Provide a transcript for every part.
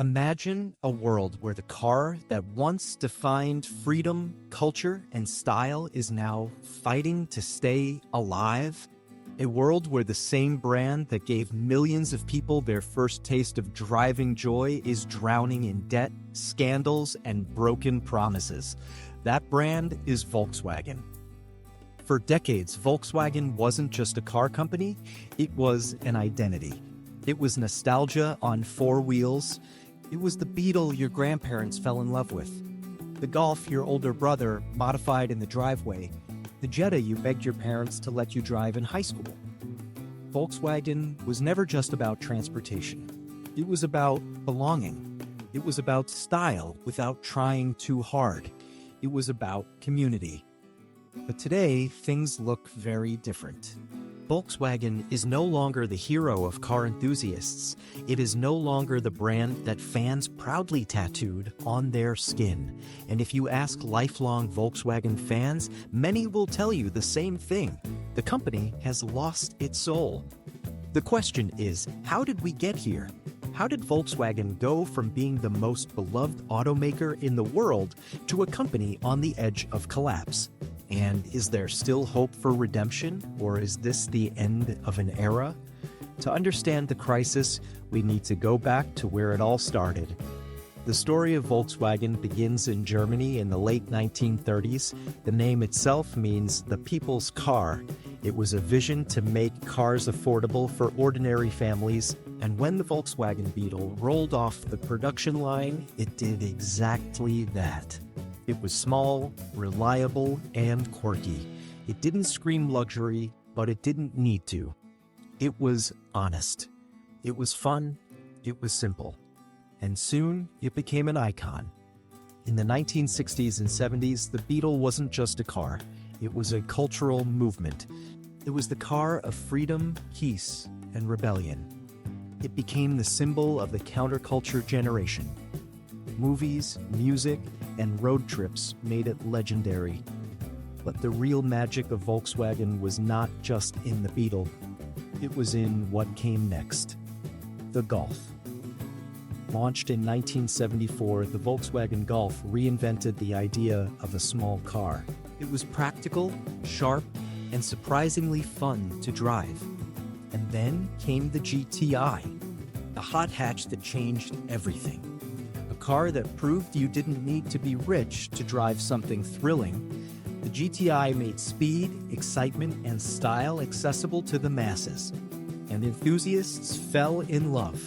Imagine a world where the car that once defined freedom, culture, and style is now fighting to stay alive. A world where the same brand that gave millions of people their first taste of driving joy is drowning in debt, scandals, and broken promises. That brand is Volkswagen. For decades, Volkswagen wasn't just a car company, it was an identity. It was nostalgia on four wheels. It was the Beetle your grandparents fell in love with, the Golf your older brother modified in the driveway, the Jetta you begged your parents to let you drive in high school. Volkswagen was never just about transportation. It was about belonging. It was about style without trying too hard. It was about community. But today, things look very different. Volkswagen is no longer the hero of car enthusiasts. It is no longer the brand that fans proudly tattooed on their skin. And if you ask lifelong Volkswagen fans, many will tell you the same thing. The company has lost its soul. The question is, how did we get here? How did Volkswagen go from being the most beloved automaker in the world to a company on the edge of collapse? And is there still hope for redemption, or is this the end of an era? To understand the crisis, we need to go back to where it all started. The story of Volkswagen begins in Germany in the late 1930s. The name itself means the people's car. It was a vision to make cars affordable for ordinary families, and when the Volkswagen Beetle rolled off the production line, it did exactly that. It was small, reliable, and quirky. It didn't scream luxury, but it didn't need to. It was honest. It was fun. It was simple. And soon, it became an icon. In the 1960s and 70s, the Beetle wasn't just a car. It was a cultural movement. It was the car of freedom, peace, and rebellion. It became the symbol of the counterculture generation. Movies, music, and road trips made it legendary. But the real magic of Volkswagen was not just in the Beetle. It was in what came next. The Golf. Launched in 1974, the Volkswagen Golf reinvented the idea of a small car. It was practical, sharp, and surprisingly fun to drive. And then came the GTI, the hot hatch that changed everything. A car that proved you didn't need to be rich to drive something thrilling. The GTI made speed, excitement, and style accessible to the masses, and enthusiasts fell in love.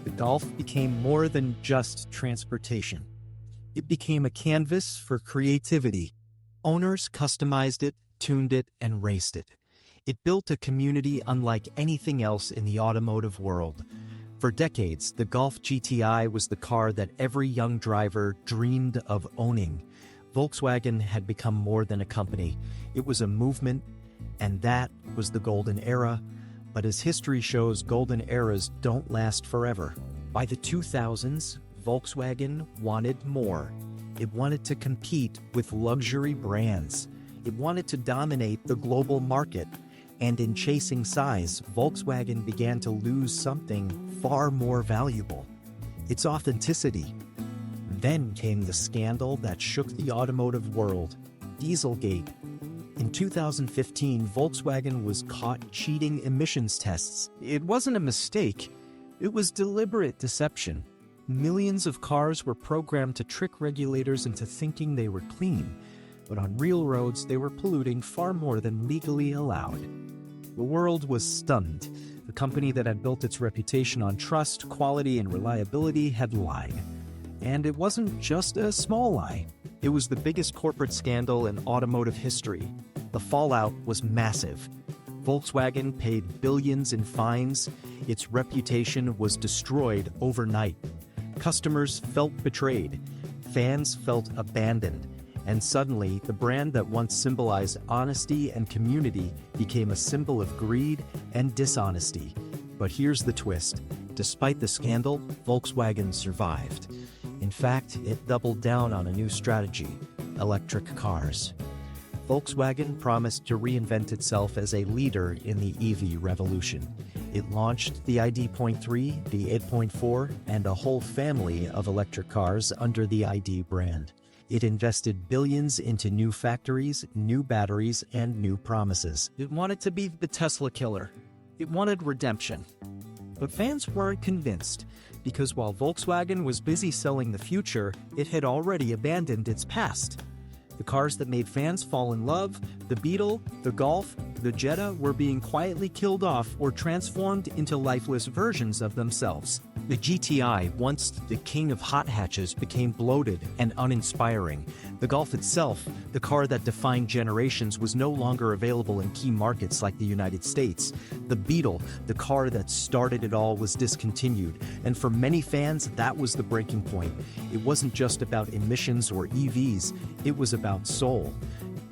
The Golf became more than just transportation. It became a canvas for creativity. Owners customized it, tuned it, and raced it. It built a community unlike anything else in the automotive world. For decades, the Golf GTI was the car that every young driver dreamed of owning. Volkswagen had become more than a company. It was a movement, and that was the golden era. But as history shows, golden eras don't last forever. By the 2000s, Volkswagen wanted more. It wanted to compete with luxury brands. It wanted to dominate the global market. And in chasing size, Volkswagen began to lose something far more valuable: its authenticity. Then came the scandal that shook the automotive world, Dieselgate. In 2015, Volkswagen was caught cheating emissions tests. It wasn't a mistake, it was deliberate deception. Millions of cars were programmed to trick regulators into thinking they were clean, but on real roads they were polluting far more than legally allowed. The world was stunned. The company that had built its reputation on trust, quality, and reliability had lied. And it wasn't just a small lie. It was the biggest corporate scandal in automotive history. The fallout was massive. Volkswagen paid billions in fines. Its reputation was destroyed overnight. Customers felt betrayed. Fans felt abandoned. And suddenly, the brand that once symbolized honesty and community became a symbol of greed and dishonesty. But here's the twist. Despite the scandal, Volkswagen survived. In fact, it doubled down on a new strategy: electric cars. Volkswagen promised to reinvent itself as a leader in the EV revolution. It launched the ID.3, the 8.4, and a whole family of electric cars under the ID brand. It invested billions into new factories, new batteries, and new promises. It wanted to be the Tesla killer. It wanted redemption. But fans weren't convinced, because while Volkswagen was busy selling the future, it had already abandoned its past. The cars that made fans fall in love, the Beetle, the Golf, the Jetta, were being quietly killed off or transformed into lifeless versions of themselves. The GTI, once the king of hot hatches, became bloated and uninspiring. The Golf itself, the car that defined generations, was no longer available in key markets like the United States. The Beetle, the car that started it all, was discontinued, and for many fans, that was the breaking point. It wasn't just about emissions or EVs, it was about soul.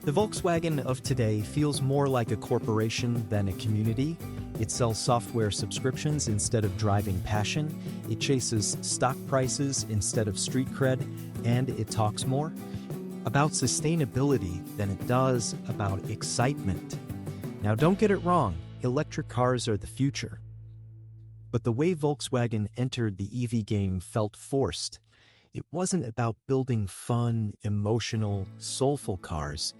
The Volkswagen of today feels more like a corporation than a community. It sells software subscriptions instead of driving passion. It chases stock prices instead of street cred. And it talks more about sustainability than it does about excitement. Now, don't get it wrong, electric cars are the future. But the way Volkswagen entered the EV game felt forced. It wasn't about building fun, emotional, soulful cars.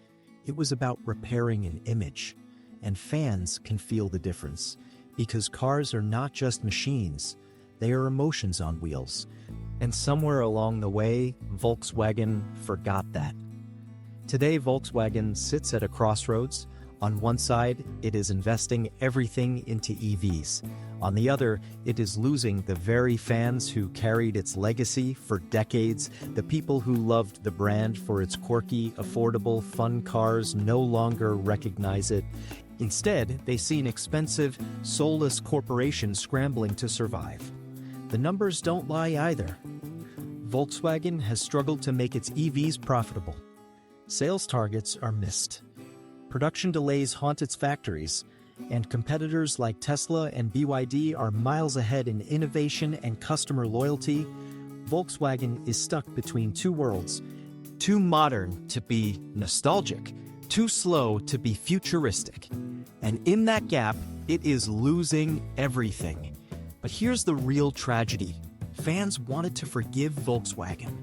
It was about repairing an image. And fans can feel the difference, because cars are not just machines, they are emotions on wheels. And somewhere along the way, Volkswagen forgot that. Today, Volkswagen sits at a crossroads. On one side, it is investing everything into EVs. On the other, it is losing the very fans who carried its legacy for decades. The people who loved the brand for its quirky, affordable, fun cars no longer recognize it. Instead, they see an expensive, soulless corporation scrambling to survive. The numbers don't lie either. Volkswagen has struggled to make its EVs profitable. Sales targets are missed. Production delays haunt its factories, and competitors like Tesla and BYD are miles ahead in innovation and customer loyalty. Volkswagen is stuck between two worlds, too modern to be nostalgic, too slow to be futuristic. And in that gap, it is losing everything. But here's the real tragedy. Fans wanted to forgive Volkswagen.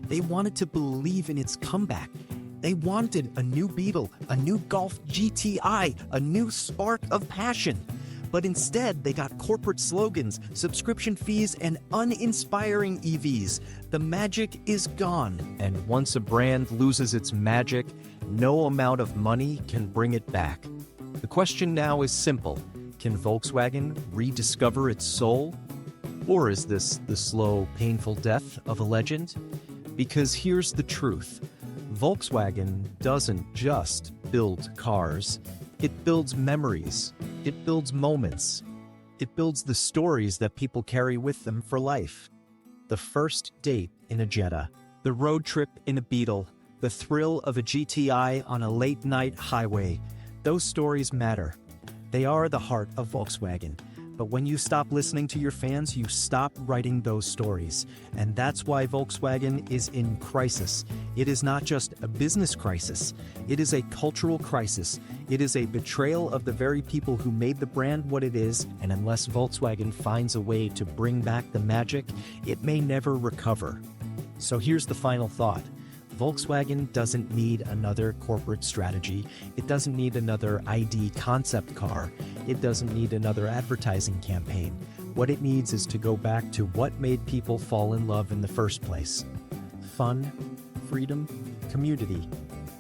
They wanted to believe in its comeback. They wanted a new Beetle, a new Golf GTI, a new spark of passion. But instead, they got corporate slogans, subscription fees, and uninspiring EVs. The magic is gone. And once a brand loses its magic, no amount of money can bring it back. The question now is simple. Can Volkswagen rediscover its soul? Or is this the slow, painful death of a legend? Because here's the truth. Volkswagen doesn't just build cars. It builds memories. It builds moments. It builds the stories that people carry with them for life. The first date in a Jetta, the road trip in a Beetle, the thrill of a GTI on a late-night highway. Those stories matter. They are the heart of Volkswagen. But when you stop listening to your fans, you stop writing those stories. And that's why Volkswagen is in crisis. It is not just a business crisis. It is a cultural crisis. It is a betrayal of the very people who made the brand what it is. And unless Volkswagen finds a way to bring back the magic, it may never recover. So here's the final thought. Volkswagen doesn't need another corporate strategy. It doesn't need another ID concept car. It doesn't need another advertising campaign. What it needs is to go back to what made people fall in love in the first place. Fun, freedom, community,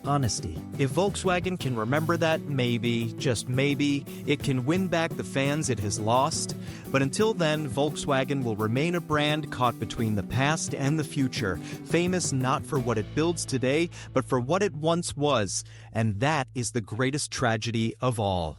honesty. If Volkswagen can remember that, maybe, just maybe, it can win back the fans it has lost. But until then, Volkswagen will remain a brand caught between the past and the future, famous not for what it builds today, but for what it once was. And that is the greatest tragedy of all.